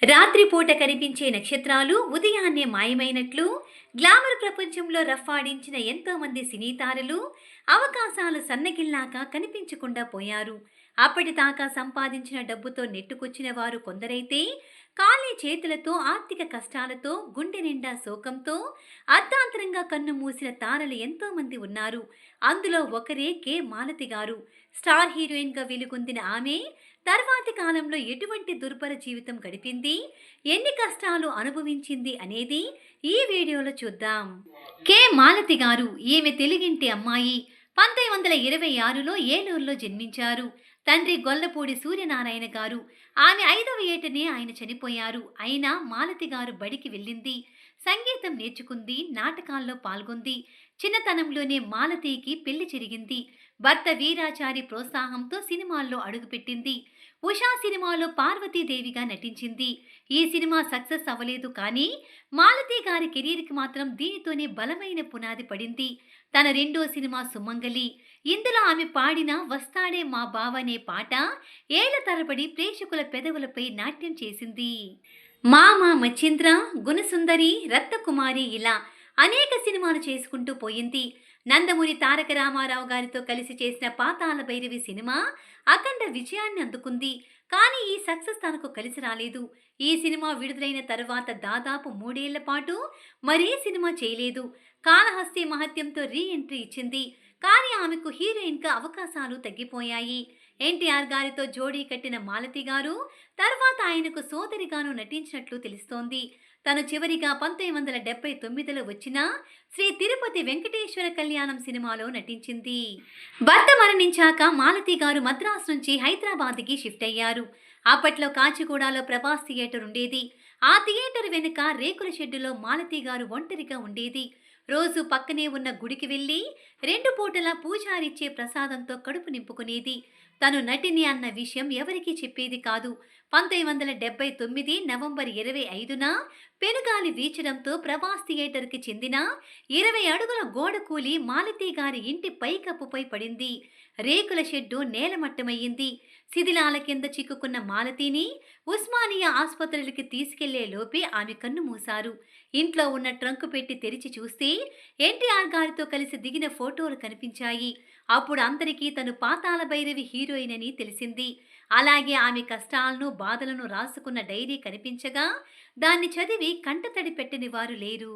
రాత్రిపూట కనిపించే నక్షత్రాలు ఉదయాన్నే మాయమైనట్లు గ్లామర్ ప్రపంచంలో రఫ్ఫాడించిన ఎంతో మంది సినీ తారలు అవకాశాలు సన్నగిల్లాక కనిపించకుండా పోయారు. అప్పటిదాకా సంపాదించిన డబ్బుతో నెట్టుకొచ్చిన వారు కొందరైతే ఖాళీ చేతులతో ఆర్థిక కష్టాలతో గుండె నిండా శోకంతో అర్ధాంతరంగా కన్ను మూసిన తారలు ఎంతో మంది ఉన్నారు. అందులో ఒకరే కె మాలతి గారు. స్టార్ హీరోయిన్ గా వెలుగొందిన ఆమె తర్వాతి కాలంలో ఎటువంటి దుర్భర జీవితం గడిపింది, ఎన్ని కష్టాలు అనుభవించింది అనేది ఈ వీడియోలో చూద్దాం. కె మాలతి గారు ఈమె తెలుగింటి అమ్మాయి. 1926లో ఏలూరులో జన్మించారు. తండ్రి గొల్లపూడి సూర్యనారాయణ గారు. ఆమె 5వ ఏటనే ఆయన చనిపోయారు. అయినా మాలతి గారు బడికి వెళ్ళింది, సంగీతం నేర్చుకుంది, నాటకాల్లో పాల్గొంది. చిన్నతనంలోనే మాలతికి పెళ్లి జరిగింది. భర్త వీరాచారి ప్రోత్సాహంతో సినిమాల్లో అడుగుపెట్టింది. ఉషా సినిమాలో పార్వతీదేవిగా నటించింది. ఈ సినిమా సక్సెస్ అవ్వలేదు, కానీ మాలతి గారి కెరీర్కి మాత్రం దీనితోనే బలమైన పునాది పడింది. తన రెండో సినిమా సుమంగలి. ఇందులో ఆమె పాడిన వస్తాడే మా బావ అనే పాట ఏళ్ల తరబడి ప్రేక్షకుల పెదవులపై నాట్యం చేసింది. మామ మచ్చింద్ర, గుణసుందరి, రత్నకుమారి ఇలా అనేక సినిమాలు చేసుకుంటూ పోయింది. నందమూరి తారక రామారావు గారితో కలిసి చేసిన పాతాళ భైరవి సినిమా అఖండ విజయాన్ని అందుకుంది. కానీ ఈ సక్సెస్ తనకు కలిసి రాలేదు. ఈ సినిమా విడుదలైన తర్వాత దాదాపు 3 ఏళ్ల పాటు మరే సినిమా చేయలేదు. కాళహస్తి మహత్యంతో రీ ఎంట్రీ ఇచ్చింది, కానీ ఆమెకు హీరోయిన్గా అవకాశాలు తగ్గిపోయాయి. ఎన్టీఆర్ గారితో జోడీ కట్టిన మాలతి గారు తర్వాత ఆయనకు సోదరిగాను నటించినట్లు తెలుస్తోంది. తను చివరిగా 1979లో వచ్చిన శ్రీ తిరుపతి వెంకటేశ్వర కళ్యాణం సినిమాలో నటించింది. భర్త మరణించాక మాలతి గారు మద్రాసు నుంచి హైదరాబాద్కి షిఫ్ట్ అయ్యారు. అప్పట్లో కాచిగూడలో ప్రభాస్ థియేటర్ ఉండేది. ఆ థియేటర్ వెనుక రేకుల షెడ్డులో మాలతి గారు ఒంటరిగా ఉండేది. రోజు పక్కనే ఉన్న గుడికి వెళ్ళి 2 పూటల పూజారిచ్చే ప్రసాదంతో కడుపు నింపుకునేది. తను నటిని అన్న విషయం ఎవరికీ చెప్పేది కాదు. 1979 నవంబర్ 25న పెనుగాలి వీచడంతో ప్రభాస్ థియేటర్కి చెందిన 20 అడుగుల గోడ కూలి మాలతి గారి ఇంటి పైకప్పుపై పడింది. రేకుల షెడ్డు నేలమట్టమయ్యింది. శిథిలాల కింద చిక్కుకున్న మాలతిని ఉస్మానియా ఆసుపత్రులకి తీసుకెళ్లే లోపే ఆమె కన్ను మూశారు. ఇంట్లో ఉన్న ట్రంకు పెట్టి తెరిచి చూస్తే ఎన్టీఆర్ గారితో కలిసి దిగిన ఫోటోలు కనిపించాయి. అప్పుడు అందరికీ తను పాతాళ భైరవి హీరోయిన్ అని తెలిసింది. అలాగే ఆమె కష్టాలను బాధలను రాసుకున్న డైరీ కనిపించగా దాన్ని చదివి కంటతడి పెట్టని వారు లేరు.